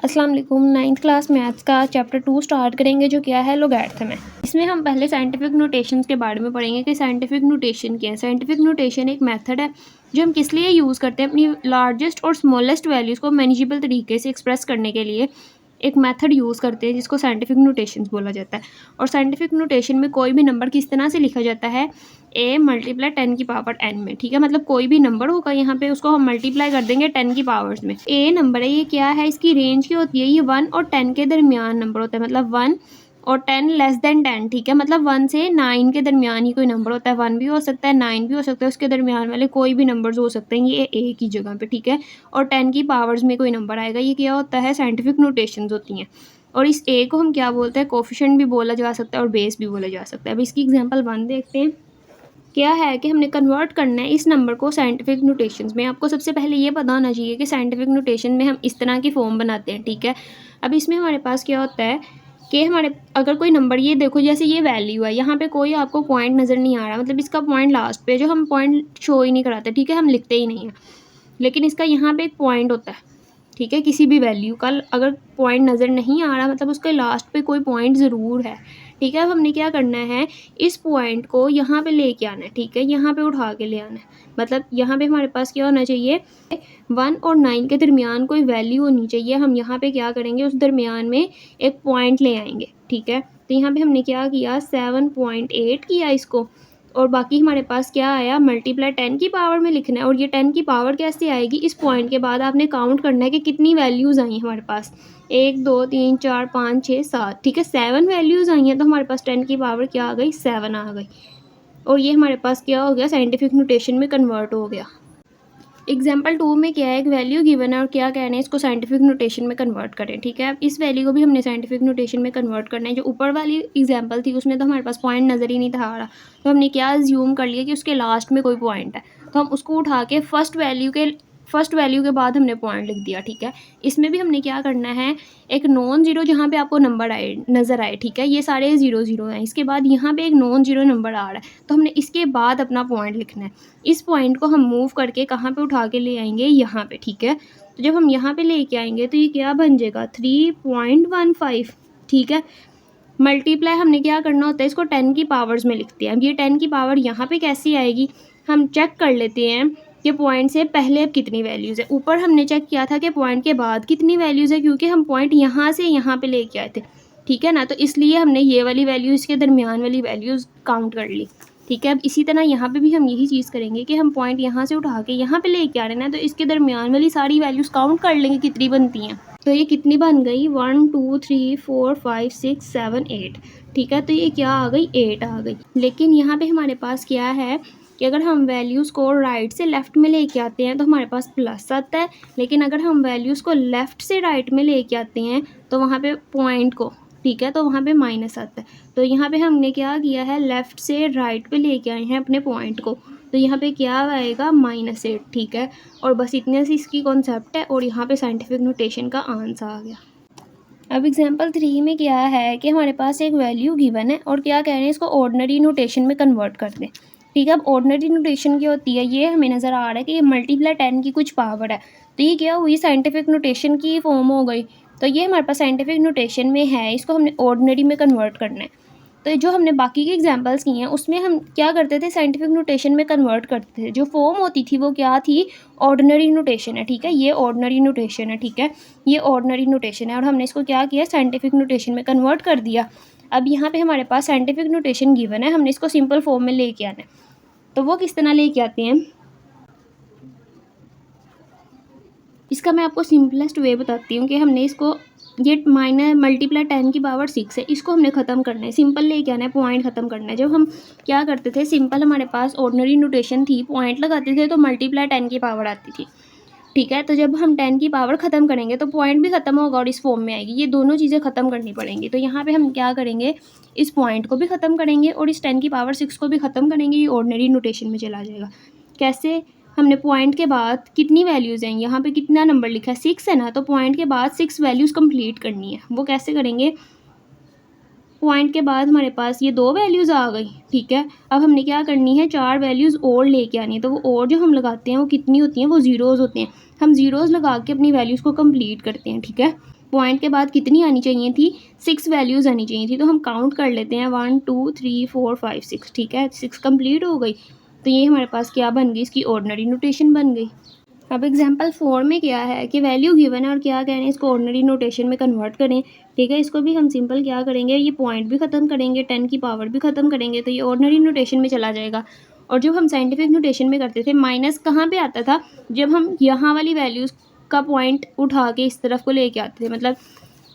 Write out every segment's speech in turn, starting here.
अस्सलाम वालेकुम। 9th class maths का चैप्टर 2 स्टार्ट करेंगे जो क्या है लोगैरिथम है। इसमें हम पहले साइंटिफिक नोटेशंस के बारे में पढ़ेंगे कि साइंटिफिक नोटेशन क्या है। साइंटिफिक नोटेशन एक मेथड है जो हम किस लिए यूज़ करते हैं, अपनी लार्जेस्ट और स्मॉलेस्ट वैल्यूज़ को मैनेजेबल तरीके से एक्सप्रेस करने के लिए एक मेथड यूज़ करते हैं जिसको साइंटिफिक नोटेशंस बोला जाता है। और साइंटिफिक नोटेशन में कोई भी नंबर किस तरह से लिखा जाता है, a मल्टीप्लाई 10 की पावर n में। ठीक है, मतलब कोई भी नंबर होगा यहाँ पे उसको हम मल्टीप्लाई कर देंगे 10 की पावर्स में। a नंबर है, ये क्या है, इसकी रेंज क्या होती है, ये 1 और 10 के दरमियान नंबर होता है, मतलब 1 और 10 लेस देन 10। ठीक है, मतलब 1 से 9 के दरमियान ही कोई नंबर होता है, 1 भी हो सकता है 9 भी हो सकता है, उसके दरमियान वाले कोई भी नंबर्स हो सकते हैं ये a की जगह पे। ठीक है, और 10 की पावर्स में कोई नंबर आएगा, ये क्या होता है, साइंटिफिक नोटेशंस होती हैं। और इस a को हम क्या बोलते हैं, कोफिशिएंट भी बोला जा सकता है और बेस भी बोला जा सकता है। अब इसकी एग्जांपल 1 देखते हैं। क्या है कि हमने कन्वर्ट करना है इस नंबर को साइंटिफिक नोटेशंस में। आपको सबसे पहले ये पता होना चाहिए कि साइंटिफिक नोटेशन में हम इस तरह की फॉर्म बनाते हैं। ठीक है, अब इसमें हमारे पास क्या होता है कि हमारे अगर कोई नंबर, ये देखो जैसे ये वैल्यू है, यहाँ पे कोई आपको पॉइंट नज़र नहीं आ रहा, मतलब इसका पॉइंट लास्ट पे, जो हम पॉइंट शो ही नहीं कराते। ठीक है, हम लिखते ही नहीं है, लेकिन इसका यहाँ पे एक पॉइंट होता है। ठीक है, किसी भी वैल्यू का अगर पॉइंट नज़र नहीं आ रहा, मतलब उसके लास्ट पे कोई पॉइंट ज़रूर है। ठीक है, अब हमने क्या करना है, इस पॉइंट को यहाँ पे लेके आना है। ठीक है, यहाँ पे उठा के ले आना है, मतलब यहाँ पे हमारे पास क्या होना चाहिए, 1 और 9 के दरमियान कोई वैल्यू होनी चाहिए। हम यहाँ पे क्या करेंगे, उस दरमियान में एक पॉइंट ले आएंगे। ठीक है, तो यहाँ पे हमने क्या किया, 7.8 किया इसको, और बाकी हमारे पास क्या आया, मल्टीप्लाई 10 की पावर में लिखना है। और ये 10 की पावर कैसे आएगी, इस पॉइंट के बाद आपने काउंट करना है कि कितनी वैल्यूज़ आई हैं हमारे पास, 1 2 3 4 5 6 7। ठीक है, 7 वैल्यूज़ आई हैं, तो हमारे पास 10 की पावर क्या आ गई, 7 आ गई। और ये हमारे पास क्या हो गया, साइंटिफिक नोटेशन में कन्वर्ट हो गया। एग्जाम्पल 2 में क्या है, एक वैल्यू गिवन है और क्या कहना है, इसको साइंटिफिक नोटेशन में कन्वर्ट करें। ठीक है, अब इस वैल्यू को भी हमने साइंटिफिक नोटेशन में कन्वर्ट करना है। जो ऊपर वाली एग्जाम्पल थी उसमें तो हमारे पास पॉइंट नज़र ही नहीं था आ रहा, तो हमने क्या अज्यूम कर लिया कि उसके लास्ट में कोई पॉइंट है, तो हम उसको उठा के फर्स्ट वैल्यू के बाद हमने पॉइंट लिख दिया। ठीक है, इसमें भी हमने क्या करना है, एक नॉन ज़ीरो जहाँ पे आपको नंबर आए नज़र आए। ठीक है, ये सारे 0 0 हैं, इसके बाद यहाँ पे एक नॉन ज़ीरो नंबर आ रहा है, तो हमने इसके बाद अपना पॉइंट लिखना है। इस पॉइंट को हम मूव करके कहाँ पे उठा के ले आएंगे, यहाँ पे। ठीक है, तो जब हम यहाँ पे लेके आएंगे तो ये क्या बन जाएगा, 3.15। ठीक है, मल्टीप्लाई हमने क्या करना होता है, इसको 10 की पावर्स में लिखते हैं। अब ये 10 की पावर यहाँ पे कैसी आएगी, हम चेक कर लेते हैं कि पॉइंट से पहले अब कितनी वैल्यूज़ है। ऊपर हमने चेक किया था कि पॉइंट के बाद कितनी वैल्यूज़ है, क्योंकि हम पॉइंट यहाँ से यहाँ पे लेके आए थे। ठीक है ना, तो इसलिए हमने ये वाली वैल्यू इसके दरमियान वाली वैल्यूज़ काउंट कर ली। ठीक है, अब इसी तरह यहाँ पे भी हम यही चीज़ करेंगे कि हम पॉइंट यहाँ से उठा के यहाँ पे लेके आ रहे हैं, तो इसके दरमियान वाली सारी वैल्यूज़ काउंट कर लेंगे कितनी बनती हैं। तो ये कितनी बन गई, 1 2 3 4 5 6 7 8। ठीक है, तो ये क्या आ गई, 8 आ गई। लेकिन यहाँ पे हमारे पास क्या है कि अगर हम वैल्यूज़ को राइट से लेफ़्ट में लेके आते हैं तो हमारे पास प्लस आता है, लेकिन अगर हम वैल्यूज़ को लेफ़्ट से राइट में लेके आते हैं तो वहाँ पे पॉइंट को, ठीक है, तो वहाँ पे माइनस आता है। तो यहाँ पे हमने क्या किया है, लेफ़्ट से राइट पे लेके आए हैं अपने पॉइंट को, तो यहाँ पे क्या आएगा, -8। ठीक है, और बस इतने से इसकी कॉन्सेप्ट है, और यहाँ पे साइंटिफिक नोटेशन का आंसर आ गया। अब एग्जांपल 3 में क्या है कि हमारे पास एक वैल्यू गिवन है और क्या कह रहे हैं, इसको ऑर्डिनरी नोटेशन में कन्वर्ट कर दें। ठीक है, अब ऑर्डिनरी नोटेशन क्या होती है, ये हमें नज़र आ रहा है कि ये मल्टीप्लाई 10 की कुछ पावर है, तो ये क्या हुई, साइंटिफिक नोटेशन की फॉर्म हो गई। तो ये हमारे पास साइंटिफिक नोटेशन में है, इसको हमने ऑर्डिनरी में कन्वर्ट करना है। तो जो हमने बाकी की एग्जांपल्स की हैं उसमें हम क्या करते थे, साइंटिफिक नोटेशन में कन्वर्ट करते थे। जो फॉर्म होती थी वो क्या थी, ऑर्डिनरी नोटेशन है। ठीक है, ये ऑर्डिनरी नोटेशन है। ठीक है, ये ऑर्डिनरी नोटेशन है और हमने इसको क्या किया, साइंटिफिक नोटेशन में कन्वर्ट कर दिया। अब यहाँ पे हमारे पास साइंटिफिक नोटेशन गिवन है, हमने इसको सिंपल फॉर्म में लेके आना है। तो वो किस तरह लेके आते हैं, इसका मैं आपको सिंपलेस्ट वे बताती हूँ कि हमने इसको, ये मल्टीप्लाई 10 की पावर 6 है, इसको हमने ख़त्म करना है, सिंपल लेके आना है, पॉइंट ख़त्म करना है। जब हम क्या करते थे, सिंपल हमारे पास ऑर्डिनरी नोटेशन थी, पॉइंट लगाते थे तो मल्टीप्लाई 10 की पावर आती थी। ठीक है, तो जब हम 10 की पावर ख़त्म करेंगे तो पॉइंट भी ख़त्म होगा और इस फॉर्म में आएगी, ये दोनों चीज़ें ख़त्म करनी पड़ेंगी। तो यहाँ पे हम क्या करेंगे, इस पॉइंट को भी ख़त्म करेंगे और इस 10 की पावर 6 को भी ख़त्म करेंगे, ये ऑर्डिनरी नोटेशन में चला जाएगा। कैसे, हमने पॉइंट के बाद कितनी वैल्यूज़ हैं, यहाँ पे कितना नंबर लिखा है, 6 है ना, तो पॉइंट के बाद 6 वैल्यूज़ कंप्लीट करनी है। वो कैसे करेंगे, पॉइंट के बाद हमारे पास ये 2 वैल्यूज़ आ गई। ठीक है, अब हमने क्या करनी है, 4 वैल्यूज़ और लेके आनी है। तो वो और जो हम लगाते हैं वो कितनी होती हैं, वो ज़ीरोज़ होते हैं। हम ज़ीरोज़ लगा के अपनी वैल्यूज़ को कंप्लीट करते हैं। ठीक है, पॉइंट के बाद कितनी आनी चाहिए थी, 6 वैल्यूज़ आनी चाहिए थी। तो हम काउंट कर लेते हैं 1 2 3 4 5 6, ठीक है, 6 कंप्लीट हो गई। तो ये हमारे पास क्या बन गई, इसकी ऑर्डिनरी नोटेशन बन गई। अब एग्जांपल 4 में क्या है कि वैल्यू गिवन है और क्या कह रहे हैं, इसको ऑर्डिनरी नोटेशन में कन्वर्ट करें, ठीक है। इसको भी हम सिंपल क्या करेंगे, ये पॉइंट भी ख़त्म करेंगे, 10 की पावर भी ख़त्म करेंगे, तो ये ऑर्डिनरी नोटेशन में चला जाएगा। और जब हम साइंटिफिक नोटेशन में करते थे, माइनस कहाँ पे आता था, जब हम यहाँ वाली वैल्यूज़ का पॉइंट उठा के इस तरफ को लेके आते थे, मतलब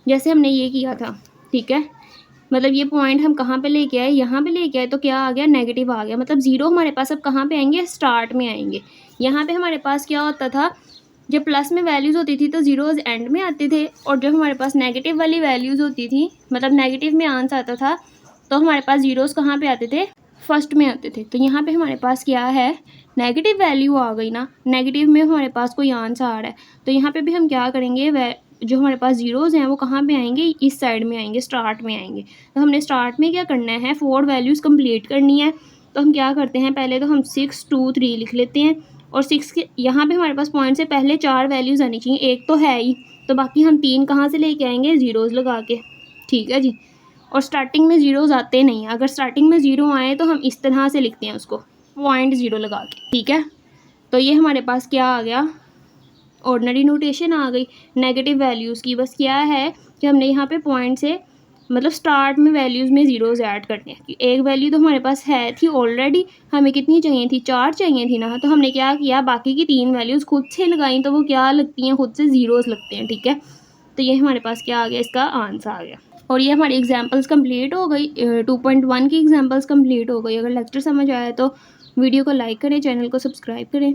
जैसे हमने ये किया था, ठीक है, मतलब ये पॉइंट हम कहाँ पे लेके आए, यहाँ पे लेके आए, तो क्या आ गया, नेगेटिव आ गया। मतलब ज़ीरो हमारे पास अब कहाँ पे आएंगे, स्टार्ट में आएंगे। यहाँ पे हमारे पास क्या होता था, जब प्लस में वैल्यूज़ होती थी तो ज़ीरोज़ एंड में आते थे, और जब हमारे पास नेगेटिव वाली वैल्यूज़ होती थी, मतलब नेगेटिव में आंसर आता था, तो हमारे पास ज़ीरोज़ कहाँ पे आते थे, फर्स्ट में आते थे। तो यहाँ पे हमारे पास क्या है, नेगेटिव वैल्यू आ गई ना, नेगेटिव में हमारे पास कोई आंसर आ रहा है, तो यहाँ पे भी हम क्या करेंगे, जो हमारे पास ज़ीरोज़ हैं वो कहाँ पे आएंगे, इस साइड में आएंगे, स्टार्ट में आएंगे। तो हमने स्टार्ट में क्या करना है, 4 वैल्यूज़ कंप्लीट करनी है। तो हम क्या करते हैं, पहले तो हम 6 2 3 लिख लेते हैं, और 6 के यहाँ पे हमारे पास पॉइंट से पहले 4 वैल्यूज़ आनी चाहिए, एक तो है ही, तो बाकी हम 3 कहाँ से लेके आएंगे, ज़ीरोज़ लगा के, ठीक है जी। और स्टार्टिंग में ज़ीरोज़ आते नहीं हैं, अगर स्टार्टिंग में ज़ीरो आए तो हम इस तरह से लिखते हैं उसको, पॉइंट ज़ीरो लगा के, ठीक है। तो ये हमारे पास क्या आ गया, ऑर्डिनरी नोटेशन आ गई नेगेटिव वैल्यूज़ की। बस क्या है कि हमने यहाँ पे पॉइंट से, मतलब स्टार्ट में वैल्यूज़ में ज़ीरोज़ ऐड करने हैं। एक वैल्यू तो हमारे पास है थी ऑलरेडी, हमें कितनी चाहिए थी, 4 चाहिए थी ना, तो हमने क्या किया, बाकी की 3 वैल्यूज़ खुद से लगाई, तो वो क्या लगती हैं, खुद से ज़ीरोज़ लगते हैं, ठीक है। तो ये हमारे पास क्या आ गया, इसका आंसर आ गया। और ये हमारी एग्जाम्पल्स कंप्लीट हो गई, 2.1 की एग्जाम्पल्स कंप्लीट हो गई। अगर लेक्चर समझ आया तो वीडियो को लाइक करें, चैनल को सब्सक्राइब करें।